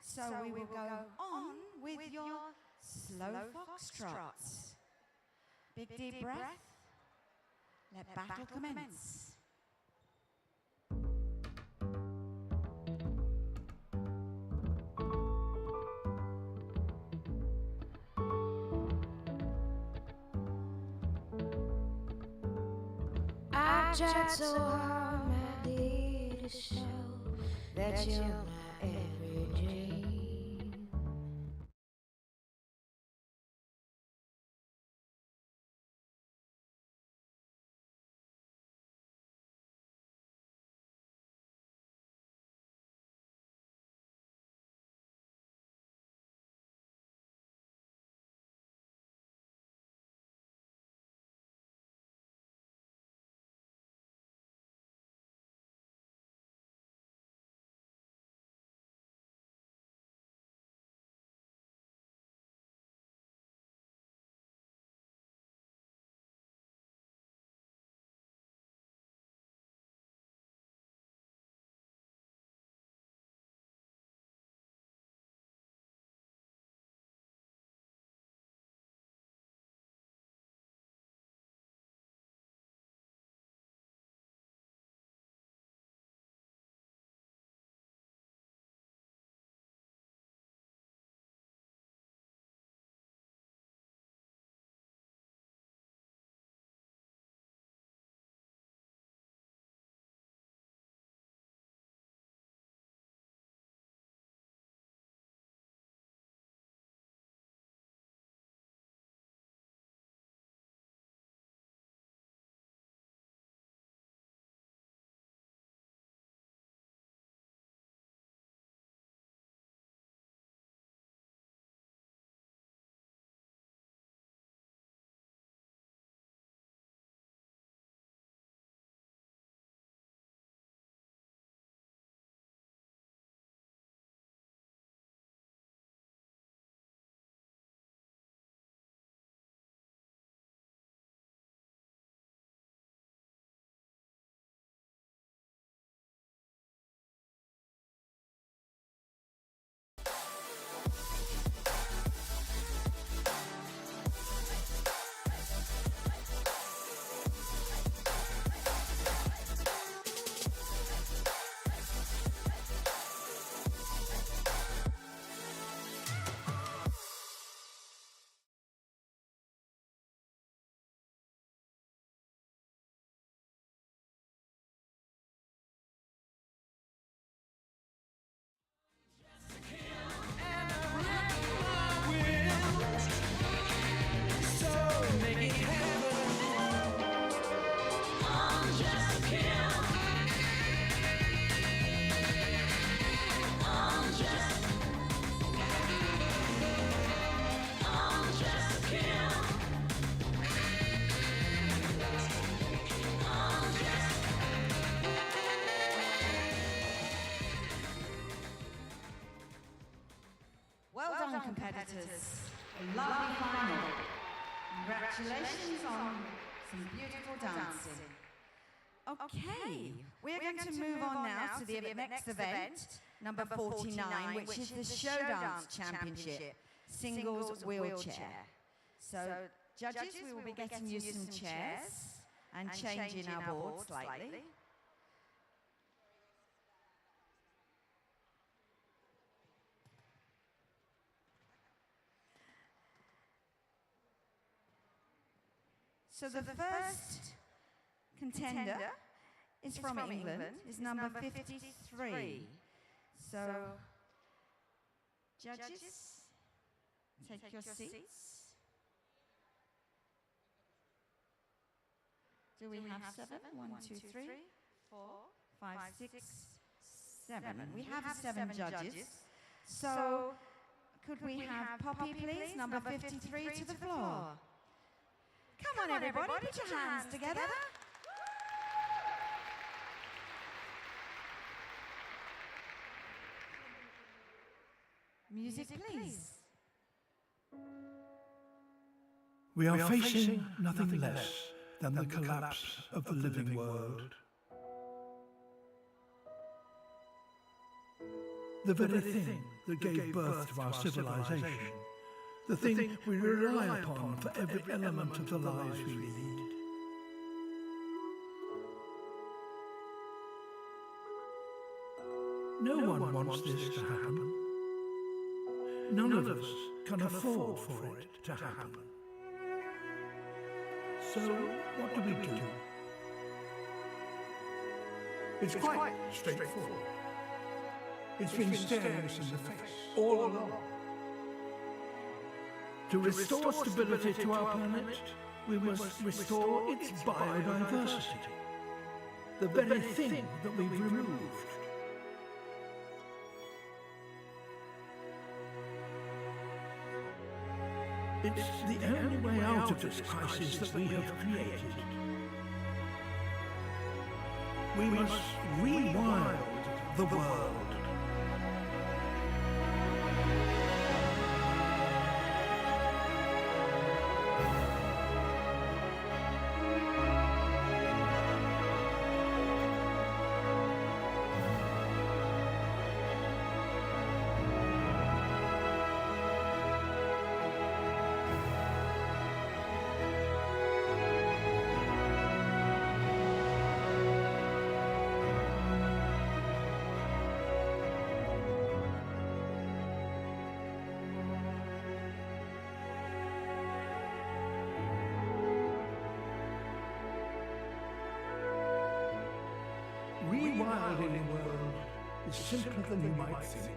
So we will go on with your slow foxtrots. Big deep breath. Let battle commence. I tried so hard, my dear, to show that you're my every dream. Well done, competitors. A lovely final. Congratulations on some beautiful dancing. Okay, we're going to move on now to the next event, number 49, which is the Show Dance Championship, Singles Wheelchair. So, judges, we will be getting you some chairs and changing our board slightly. So the first contender is from England, is number 53. So, judges, take your seats. Do we have 7? 1, 2, 3, 4, 5, 6, 7. We have 7 judges. So, could we have Poppy, please, number 53, to the floor? Come on, everybody, put your hands together. Music, please. We are facing nothing less than the collapse of the living world. the very thing that gave birth to our civilization, the thing we rely upon for every element of the lives we lead. No one wants this to happen. None of us can afford for it to happen. So, what do? It's quite straightforward. It's been staring us in the face all along. To restore stability to our planet, we must restore its biodiversity, the very thing that we've removed. It's the only way out of this crisis that we have created. We must rewild the world. Rewilding the world is simpler than you might think.